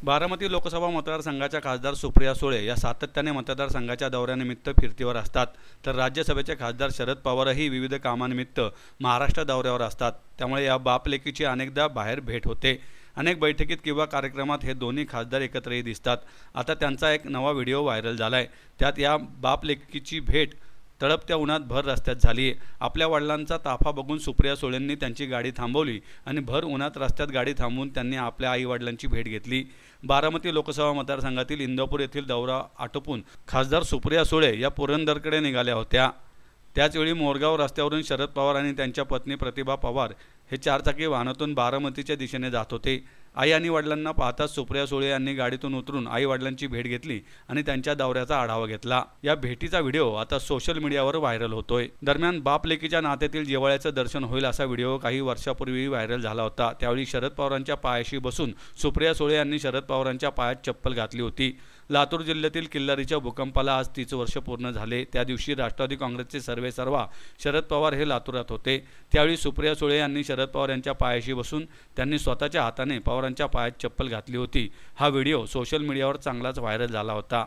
बारामती लोकसभा मतदारसंघाच्या खासदार सुप्रिया सुळे या सातत्याने मतदारसंघाच्या दौऱ्यानिमित्त फिरतीवर असतात, तर राज्यसभेचे खासदार शरद पवारही विविध कामानिमित्त महाराष्ट्र दौऱ्यावर असतात। त्यामुळे या बाप-लेकीची अनेकदा बाहेर भेट होते। अनेक बैठकीत किंवा कार्यक्रमात हे दोन्ही खासदार एकत्रही दिसतात। आता त्यांचा एक नवा व्हिडिओ व्हायरल झालाय। त्यात या बाप-लेकीची भेट तळपत्या उन्हात भर रस्त्यात झाली आहे। आपल्या वडिलांचा ताफा बघून सुप्रिया सुळेंनी त्यांची गाडी थांबवली आणि भर उन्हात रस्त्यात गाडी थांबवून त्यांनी आपल्या आई-वडिलांची भेट घेतली। बारामती लोकसभा मतदारसंघातील इंदापूर येथील दौरा आटोपून खासदार सुप्रिया सुळे या पुरंदरकडे निघाल्या होत्या। त्याचवेळी मोरगाव रस्त्यावरून शरद पवार आणि त्यांच्या पत्नी प्रतिभा पवार हे चारचाकी वाहनातून बारामतीच्या दिशेने जात होते। आई आणि वडिलांना पाहताच सुप्रिया सुळे यांनी गाडीतून उतरून आई वडिलांची भेट घेतली आणि त्यांच्या दौऱ्याचा आढावा घेतला। या भेटीचा व्हिडिओ आता सोशल मीडियावर व्हायरल होतोय। दरम्यान बाप-लेकीच्या नात्यातील जिव्हाळ्याचं दर्शन होईल असा व्हिडिओ काही वर्षापूर्वी व्हायरल झाला होता। त्यावेळी शरद पवारांच्या पायाशी बसून सुप्रिया सुळे यांनी शरद पवारांच्या पायात चप्पल घातली होती। लातूर जिल्ह्यातील किल्लारीच्या भूकंपाला आज 30 वर्ष पूर्ण झाले। त्या दिवशी राष्ट्रवादी काँग्रेसचे सर्वेसर्वा शरद पवार हे लातूरात होते। त्यावेळी सुप्रिया सुळे यांनी शरद पवार यांच्या पायाशी बसून त्यांनी स्वतःच्या हाताने पवारांच्या पायात चप्पल घातली होती। हा व्हिडिओ सोशल मीडियावर चांगलाच व्हायरल झाला होता।